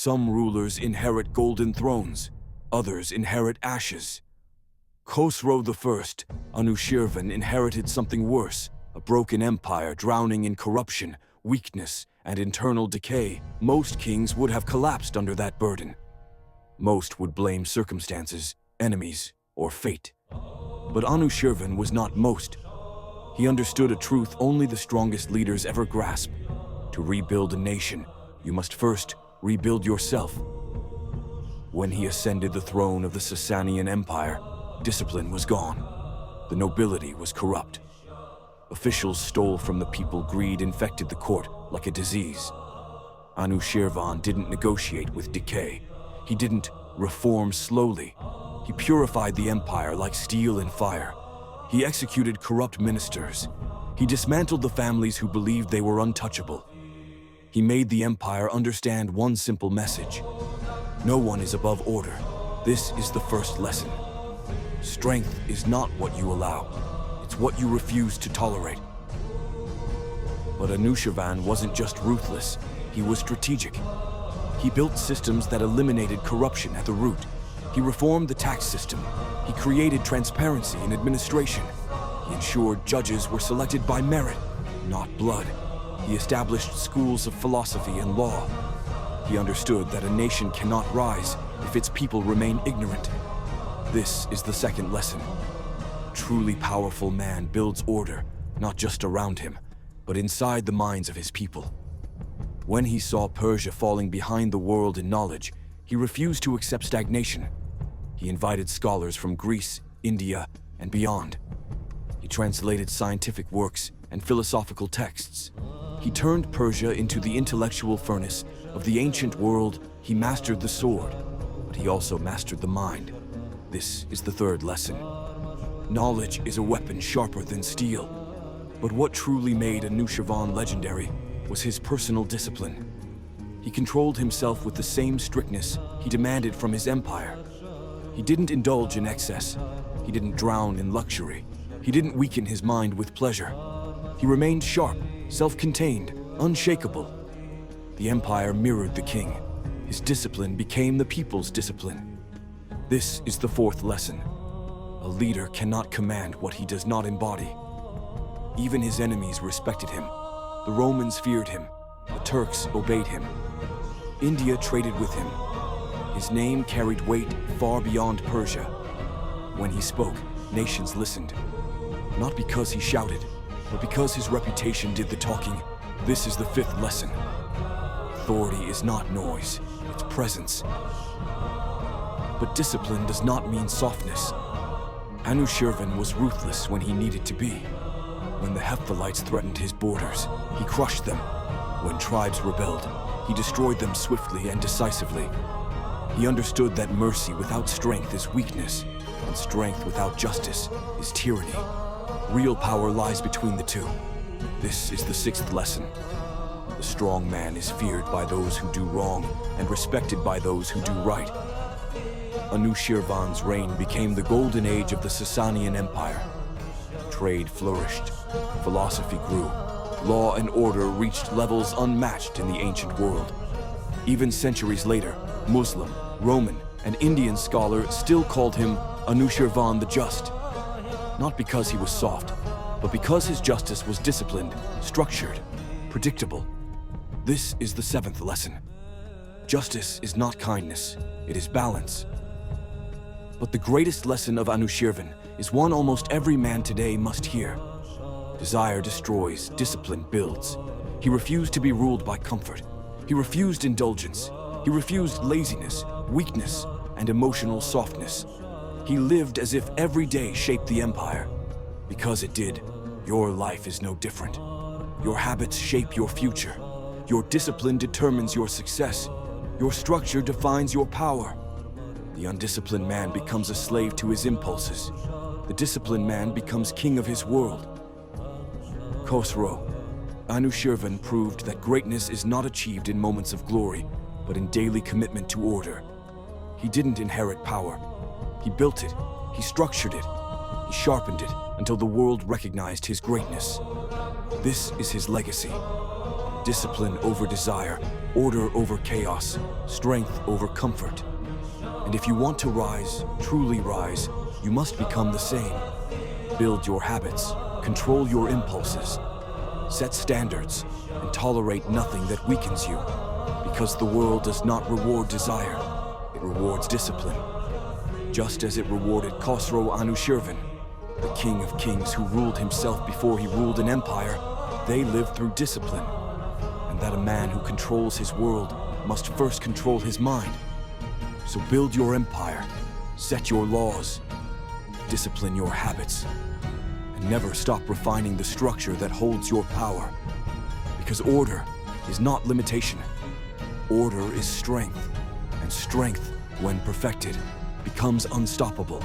Some rulers inherit golden thrones, others inherit ashes. Khosrow I Anushirvan inherited something worse, a broken empire drowning in corruption, weakness, and internal decay. Most kings would have collapsed under that burden. Most would blame circumstances, enemies, or fate. But Anushirvan was not most. He understood a truth only the strongest leaders ever grasp. To rebuild a nation, you must first rebuild yourself. When he ascended the throne of the Sasanian Empire, discipline was gone. The nobility was corrupt. Officials stole from the people. Greed infected the court like a disease. Anushirvan didn't negotiate with decay. He didn't reform slowly. He purified the empire like steel in fire. He executed corrupt ministers. He dismantled the families who believed they were untouchable. He made the empire understand one simple message: no one is above order. This is the first lesson. Strength is not what you allow. It's what you refuse to tolerate. But Anushirvan wasn't just ruthless, he was strategic. He built systems that eliminated corruption at the root. He reformed the tax system. He created transparency in administration. He ensured judges were selected by merit, not blood. He established schools of philosophy and law. He understood that a nation cannot rise if its people remain ignorant. This is the second lesson. A truly powerful man builds order, not just around him, but inside the minds of his people. When he saw Persia falling behind the world in knowledge, he refused to accept stagnation. He invited scholars from Greece, India, and beyond. He translated scientific works and philosophical texts. He turned Persia into the intellectual furnace of the ancient world. He mastered the sword, but he also mastered the mind. This is the third lesson. Knowledge is a weapon sharper than steel. But what truly made Anushirvan legendary was his personal discipline. He controlled himself with the same strictness he demanded from his empire. He didn't indulge in excess. He didn't drown in luxury. He didn't weaken his mind with pleasure. He remained sharp, self-contained, unshakable. The empire mirrored the king. His discipline became the people's discipline. This is the fourth lesson. A leader cannot command what he does not embody. Even his enemies respected him. The Romans feared him. The Turks obeyed him. India traded with him. His name carried weight far beyond Persia. When he spoke, nations listened. Not because he shouted, but because his reputation did the talking. This is the fifth lesson. Authority is not noise, it's presence. But discipline does not mean softness. Anushirvan was ruthless when he needed to be. When the Hephthalites threatened his borders, he crushed them. When tribes rebelled, he destroyed them swiftly and decisively. He understood that mercy without strength is weakness, and strength without justice is tyranny. Real power lies between the two. This is the sixth lesson. The strong man is feared by those who do wrong and respected by those who do right. Anushirvan's reign became the golden age of the Sasanian Empire. Trade flourished, philosophy grew, law and order reached levels unmatched in the ancient world. Even centuries later, Muslim, Roman, and Indian scholars still called him Anushirvan the Just. Not because he was soft, but because his justice was disciplined, structured, predictable. This is the seventh lesson. Justice is not kindness, it is balance. But the greatest lesson of Anushirvan is one almost every man today must hear. Desire destroys, discipline builds. He refused to be ruled by comfort. He refused indulgence. He refused laziness, weakness, and emotional softness. He lived as if every day shaped the empire. Because it did, your life is no different. Your habits shape your future. Your discipline determines your success. Your structure defines your power. The undisciplined man becomes a slave to his impulses. The disciplined man becomes king of his world. Khosrow I Anushirvan proved that greatness is not achieved in moments of glory, but in daily commitment to order. He didn't inherit power. He built it, he structured it, he sharpened it until the world recognized his greatness. This is his legacy. Discipline over desire, order over chaos, strength over comfort. And if you want to rise, truly rise, you must become the same. Build your habits, control your impulses, set standards, and tolerate nothing that weakens you. Because the world does not reward desire, it rewards discipline. Just as it rewarded Khosrow I Anushirvan, the king of kings who ruled himself before he ruled an empire. They lived through discipline. And that a man who controls his world must first control his mind. So build your empire, set your laws, discipline your habits, and never stop refining the structure that holds your power. Because order is not limitation. Order is strength, and strength, when perfected, becomes unstoppable.